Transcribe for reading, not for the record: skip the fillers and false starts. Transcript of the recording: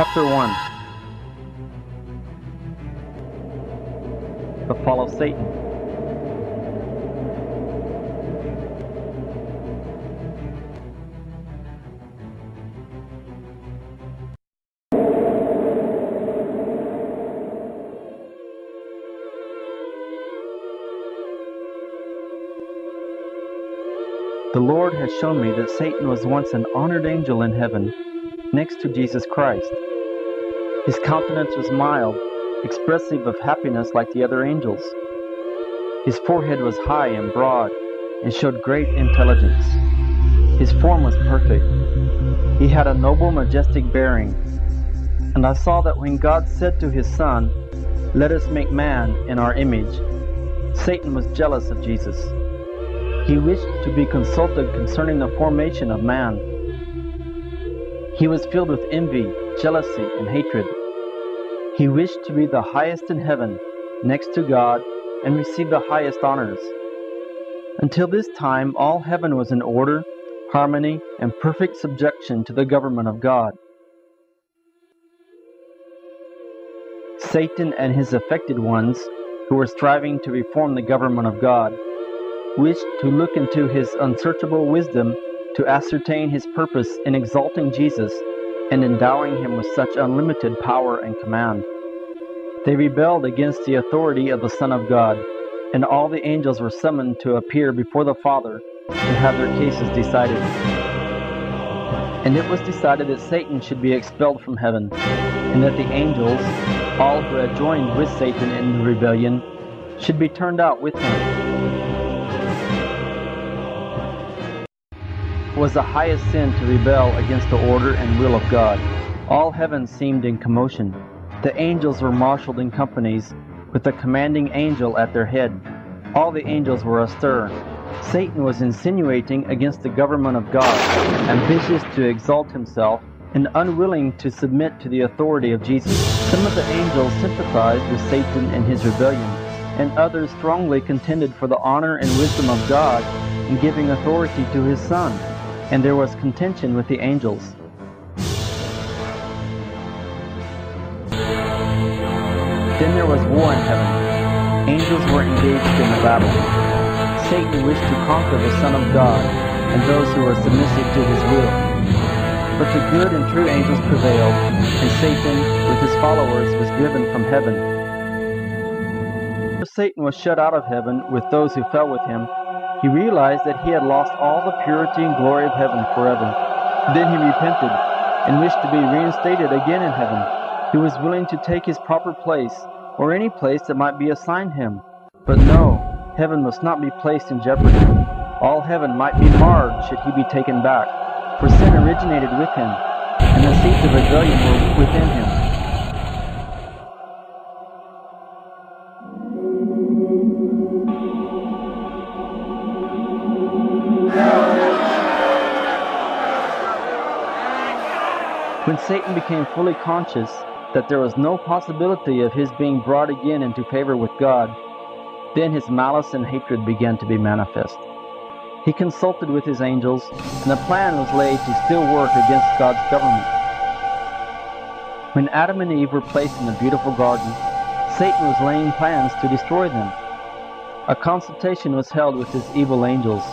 Chapter 1. The Fall of Satan. The Lord has shown me that Satan was once an honored angel in heaven, next to Jesus Christ. His countenance was mild, expressive of happiness like the other angels. His forehead was high and broad, and showed great intelligence. His form was perfect. He had a noble, majestic bearing. And I saw that when God said to his Son, "Let us make man in our image," Satan was jealous of Jesus. He wished to be consulted concerning the formation of man. He was filled with envy, jealousy, and hatred. He wished to be the highest in heaven, next to God, and receive the highest honors. Until this time, all heaven was in order, harmony, and perfect subjection to the government of God. Satan and his affected ones, who were striving to reform the government of God, wished to look into his unsearchable wisdom to ascertain his purpose in exalting Jesus and endowing him with such unlimited power and command. They rebelled against the authority of the Son of God, and all the angels were summoned to appear before the Father to have their cases decided. And it was decided that Satan should be expelled from heaven, and that the angels, all who had joined with Satan in the rebellion, should be turned out with him. It was the highest sin to rebel against the order and will of God. All heaven seemed in commotion. The angels were marshaled in companies, with the commanding angel at their head. All the angels were astir. Satan was insinuating against the government of God, ambitious to exalt himself and unwilling to submit to the authority of Jesus. Some of the angels sympathized with Satan and his rebellion, and others strongly contended for the honor and wisdom of God in giving authority to his Son, and there was contention with the angels. Then there was war in heaven. Angels were engaged in a battle. Satan wished to conquer the Son of God and those who were submissive to his will. But the good and true angels prevailed, and Satan, with his followers, was driven from heaven. When Satan was shut out of heaven with those who fell with him, he realized that he had lost all the purity and glory of heaven forever. Then he repented and wished to be reinstated again in heaven. He was willing to take his proper place, or any place that might be assigned him. But no, heaven must not be placed in jeopardy. All heaven might be marred should he be taken back, for sin originated with him, and the seeds of rebellion were within him. When Satan became fully conscious that there was no possibility of his being brought again into favor with God, then his malice and hatred began to be manifest. He consulted with his angels, and a plan was laid to still work against God's government. When Adam and Eve were placed in the beautiful garden, Satan was laying plans to destroy them. A consultation was held with his evil angels,